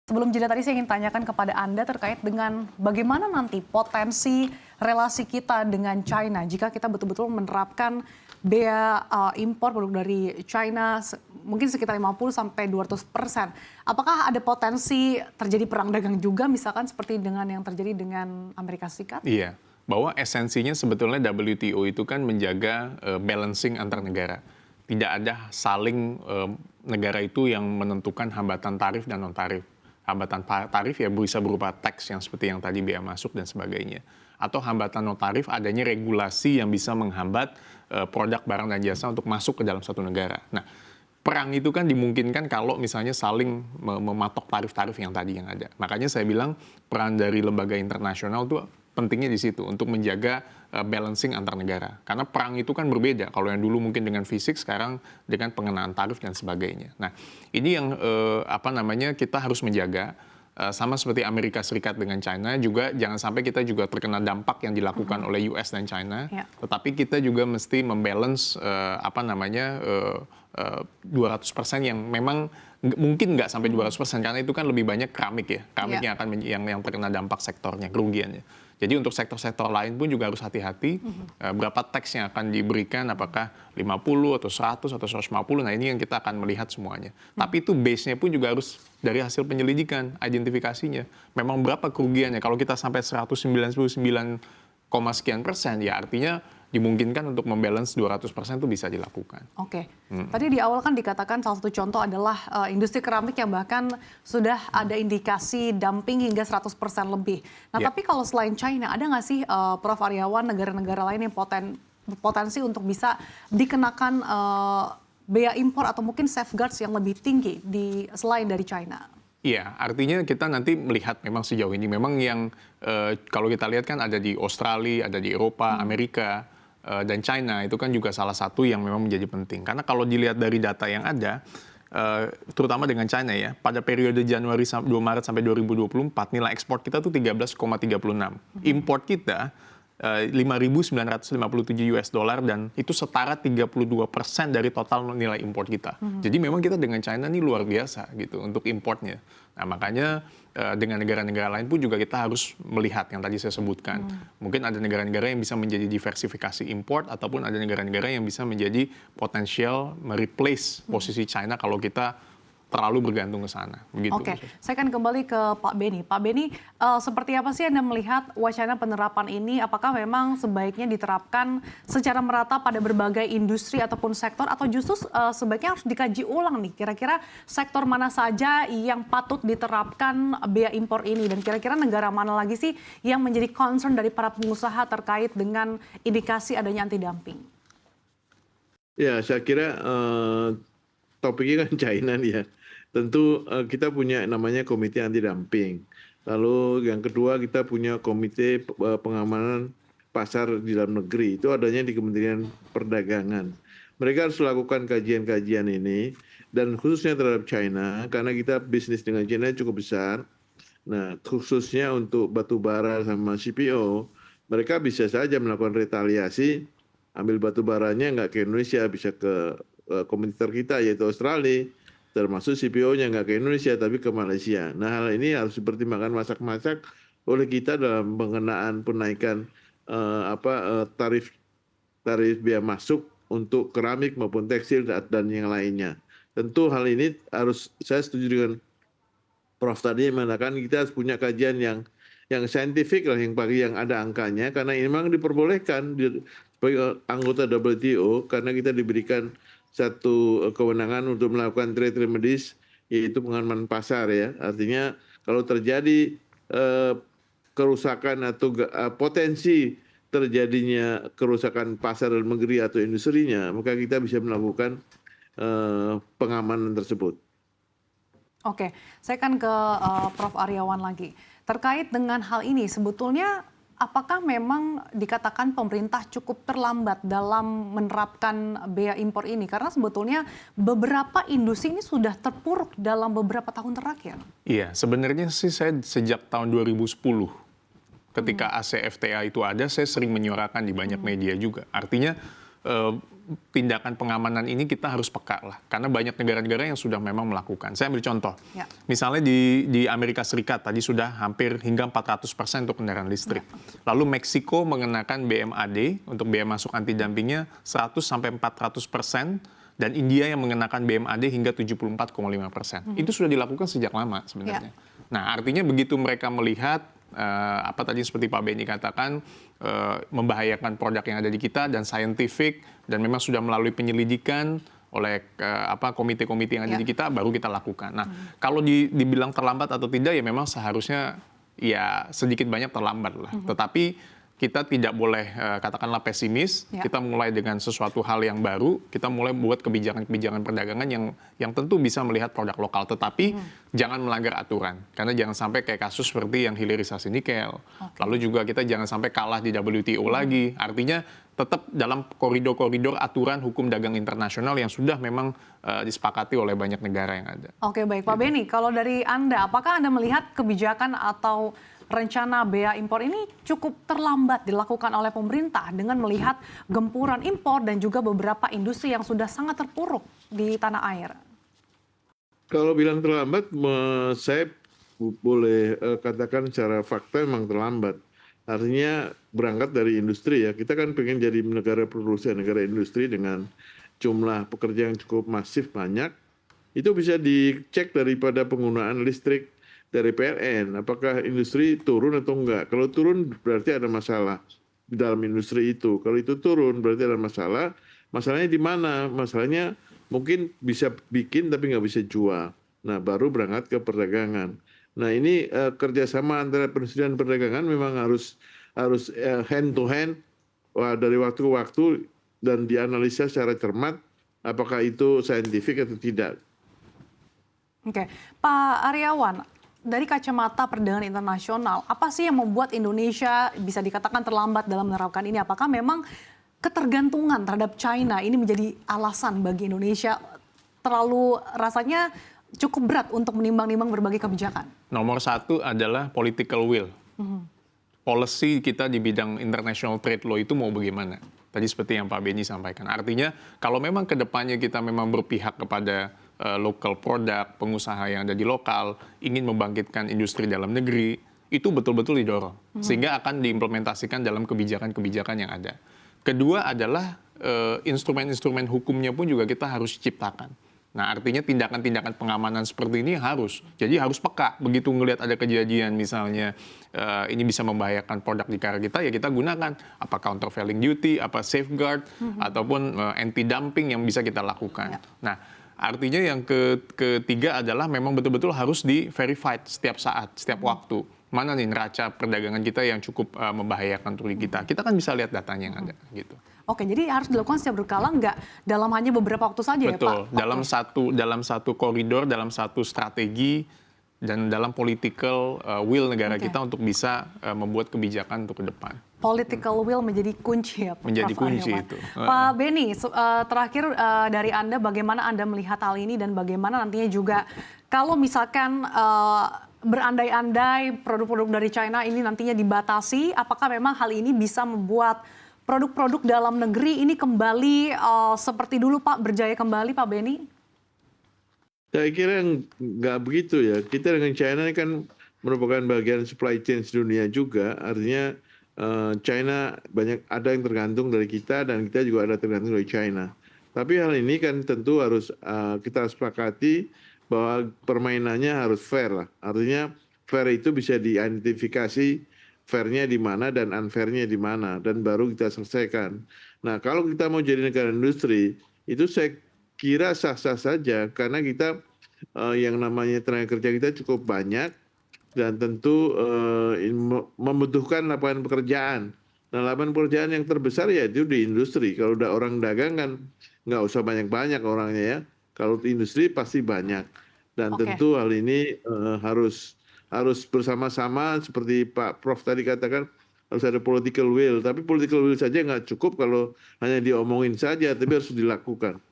Sebelum jeda tadi saya ingin tanyakan kepada Anda terkait dengan bagaimana nanti potensi relasi kita dengan China jika kita betul-betul menerapkan bea impor produk dari China mungkin sekitar 50-200%. Apakah ada potensi terjadi perang dagang juga misalkan seperti dengan yang terjadi dengan Amerika Serikat? Iya, bahwa esensinya sebetulnya WTO itu kan menjaga balancing antar negara. Tidak ada saling negara itu yang menentukan hambatan tarif dan non-tarif. Hambatan tarif ya bisa berupa tax yang seperti yang tadi bea masuk dan sebagainya. Atau hambatan non-tarif adanya regulasi yang bisa menghambat produk barang dan jasa untuk masuk ke dalam satu negara. Nah, perang itu kan dimungkinkan kalau misalnya saling mematok tarif-tarif yang tadi yang ada. Makanya saya bilang peran dari lembaga internasional itu pentingnya di situ untuk menjaga balancing antar negara. Karena perang itu kan berbeda. Kalau yang dulu mungkin dengan fisik, sekarang dengan pengenaan tarif dan sebagainya. Nah, ini yang kita harus menjaga. Sama seperti Amerika Serikat dengan China juga jangan sampai kita juga terkena dampak yang dilakukan oleh US dan China. Tetapi kita juga mesti membalance 200% yang memang mungkin nggak sampai 200% karena itu kan lebih banyak keramik ya. Keramik yang akan yang terkena dampak sektornya, kerugiannya. Jadi untuk sektor-sektor lain pun juga harus hati-hati berapa tax yang akan diberikan, apakah 50 atau 100 atau 150, nah ini yang kita akan melihat semuanya. Tapi itu base-nya pun juga harus dari hasil penyelidikan, identifikasinya. Memang berapa kerugiannya, kalau kita sampai 199, sekian persen, ya artinya dimungkinkan untuk membalance 200% itu bisa dilakukan. Oke. Tadi di awal kan dikatakan salah satu contoh adalah industri keramik yang bahkan sudah ada indikasi dumping hingga 100% lebih. Nah, tapi kalau selain China, ada nggak sih Prof. Aryawan negara-negara lain yang potensi untuk bisa dikenakan bea impor atau mungkin safeguards yang lebih tinggi selain dari China? Iya, artinya kita nanti melihat memang sejauh ini memang yang kalau kita lihat kan ada di Australia, ada di Eropa, Amerika, dan China itu kan juga salah satu yang memang menjadi penting. Karena kalau dilihat dari data yang ada, terutama dengan China ya, pada periode Januari 2 Maret sampai 2024 nilai ekspor kita tuh 13,36. Import kita 5.957 US dollar dan itu setara 32% dari total nilai import kita. Jadi memang kita dengan China ini luar biasa gitu untuk importnya. Nah makanya dengan negara-negara lain pun juga kita harus melihat yang tadi saya sebutkan. Mungkin ada negara-negara yang bisa menjadi diversifikasi import ataupun ada negara-negara yang bisa menjadi potensial mereplace posisi China kalau kita terlalu bergantung ke sana. Oke, saya akan kembali ke Pak Beni. Pak Beni, seperti apa sih Anda melihat wacana penerapan ini? Apakah memang sebaiknya diterapkan secara merata pada berbagai industri ataupun sektor, atau justru sebaiknya harus dikaji ulang nih? Kira-kira sektor mana saja yang patut diterapkan bea impor ini? Dan kira-kira negara mana lagi sih yang menjadi concern dari para pengusaha terkait dengan indikasi adanya anti-dumping? Ya, saya kira topiknya kan China nih ya. Tentu kita punya namanya komite anti dumping. Lalu yang kedua kita punya komite pengamanan pasar di dalam negeri. Itu adanya di Kementerian Perdagangan. Mereka harus lakukan kajian-kajian ini dan khususnya terhadap China karena kita bisnis dengan China cukup besar. Nah, khususnya untuk batu bara sama CPO, mereka bisa saja melakukan retaliasi, ambil batu baranya nggak ke Indonesia, bisa ke kompetitor kita yaitu Australia, termasuk CPO-nya nggak ke Indonesia tapi ke Malaysia. Nah hal ini harus dipertimbangkan masak-masak oleh kita dalam pengenaan penaikan tarif bea masuk untuk keramik maupun tekstil dan yang lainnya. Tentu hal ini harus, saya setuju dengan Prof tadi mengatakan kita harus punya kajian yang saintifik lah, yang ada angkanya, karena ini memang diperbolehkan sebagai anggota WTO karena kita diberikan satu kewenangan untuk melakukan trade remedies, yaitu pengamanan pasar ya. Artinya kalau terjadi kerusakan atau potensi terjadinya kerusakan pasar dalam negeri atau industrinya, maka kita bisa melakukan pengamanan tersebut. Oke, saya akan ke Prof. Aryawan lagi. Terkait dengan hal ini, sebetulnya apakah memang dikatakan pemerintah cukup terlambat dalam menerapkan bea impor ini? Karena sebetulnya beberapa industri ini sudah terpuruk dalam beberapa tahun terakhir. Iya, sebenarnya sih saya sejak tahun 2010, ketika ACFTA itu ada, saya sering menyuarakan di banyak media juga. Artinya tindakan pengamanan ini kita harus peka lah, karena banyak negara-negara yang sudah memang melakukan. Saya ambil contoh, Ya. misalnya di Amerika Serikat tadi sudah hampir hingga 400% untuk kendaraan listrik. Lalu Meksiko mengenakan BMAD untuk biaya masuk anti dumpingnya 100-400%, dan India yang mengenakan BMAD hingga 74,5%. Itu sudah dilakukan sejak lama sebenarnya. Nah, artinya begitu mereka melihat apa tadi seperti Pak Benny katakan membahayakan produk yang ada di kita dan scientific dan memang sudah melalui penyelidikan oleh komite-komite yang ada di kita, baru kita lakukan. Nah, kalau dibilang terlambat atau tidak ya memang seharusnya ya sedikit banyak terlambat lah. Tetapi kita tidak boleh katakanlah pesimis. Kita mulai dengan sesuatu hal yang baru. Kita mulai buat kebijakan-kebijakan perdagangan yang tentu bisa melihat produk lokal, tetapi jangan melanggar aturan. Karena jangan sampai kayak kasus seperti yang hilirisasi nikel. Lalu juga kita jangan sampai kalah di WTO lagi. Artinya tetap dalam koridor-koridor aturan hukum dagang internasional yang sudah memang disepakati oleh banyak negara yang ada. Oke, baik Pak Benny, kalau dari Anda, apakah Anda melihat kebijakan atau rencana bea impor ini cukup terlambat dilakukan oleh pemerintah dengan melihat gempuran impor dan juga beberapa industri yang sudah sangat terpuruk di tanah air? Kalau bilang terlambat, saya boleh katakan secara fakta memang terlambat. Artinya berangkat dari industri ya. Kita kan pengen jadi negara produksi, negara industri dengan jumlah pekerja yang cukup masif banyak. Itu bisa dicek daripada penggunaan listrik dari PLN, apakah industri turun atau enggak. Kalau turun berarti ada masalah di dalam industri itu. Kalau itu turun berarti ada masalah. Masalahnya di mana? Masalahnya mungkin bisa bikin tapi nggak bisa jual. Nah, baru berangkat ke perdagangan. Nah, ini kerjasama antara perindustrian dan perdagangan memang harus hand to hand dari waktu ke waktu dan dianalisa secara cermat apakah itu saintifik atau tidak. Oke, Pak Aryawan, dari kacamata perdagangan internasional, apa sih yang membuat Indonesia bisa dikatakan terlambat dalam menerapkan ini? Apakah memang ketergantungan terhadap China ini menjadi alasan bagi Indonesia terlalu rasanya cukup berat untuk menimbang-nimbang berbagai kebijakan? Nomor satu adalah political will. Policy kita di bidang international trade law itu mau bagaimana? Tadi seperti yang Pak Benny sampaikan. Artinya kalau memang ke depannya kita memang berpihak kepada local product, pengusaha yang ada di lokal, ingin membangkitkan industri dalam negeri, itu betul-betul didorong. Sehingga akan diimplementasikan dalam kebijakan-kebijakan yang ada. Kedua adalah instrumen-instrumen hukumnya pun juga kita harus ciptakan. Nah, artinya tindakan-tindakan pengamanan seperti ini harus. Jadi harus peka. Begitu ngelihat ada kejadian misalnya ini bisa membahayakan produk di negara kita, ya kita gunakan. Apa countervailing duty, apa safeguard, ataupun anti-dumping yang bisa kita lakukan. Nah, artinya yang ketiga adalah memang betul-betul harus di-verified setiap saat, setiap waktu. Mana nih neraca perdagangan kita yang cukup membahayakan untuk kita. Kita kan bisa lihat datanya yang ada gitu. Oke, jadi harus dilakukan secara berkala, nggak dalam hanya beberapa waktu saja ya Pak? Betul, dalam satu koridor, dalam satu strategi, dan dalam political will negara kita untuk bisa membuat kebijakan untuk ke depan. Political will menjadi kunci ya Pak? Menjadi Prof. kunci Aryawan. itu. Pak Benny, terakhir dari Anda, bagaimana Anda melihat hal ini dan bagaimana nantinya juga kalau misalkan berandai-andai produk-produk dari China ini nantinya dibatasi, apakah memang hal ini bisa membuat produk-produk dalam negeri ini kembali seperti dulu Pak, berjaya kembali Pak Benny? Saya kira nggak begitu ya. Kita dengan China ini kan merupakan bagian supply chain dunia juga. Artinya China ada yang tergantung dari kita dan kita juga ada tergantung dari China. Tapi hal ini kan tentu harus kita sepakati bahwa permainannya harus fair lah. Artinya fair itu bisa diidentifikasi fairnya di mana dan unfairnya di mana dan baru kita selesaikan. Nah, kalau kita mau jadi negara industri itu saya kira sah-sah saja karena kita yang namanya tenaga kerja kita cukup banyak dan tentu membutuhkan lapangan pekerjaan. Nah, lapangan pekerjaan yang terbesar ya itu di industri. Kalau udah orang dagang kan nggak usah banyak-banyak orangnya ya. Kalau di industri pasti banyak. Dan tentu hal ini harus bersama-sama seperti Pak Prof tadi katakan harus ada political will. Tapi political will saja nggak cukup kalau hanya diomongin saja, tapi harus dilakukan.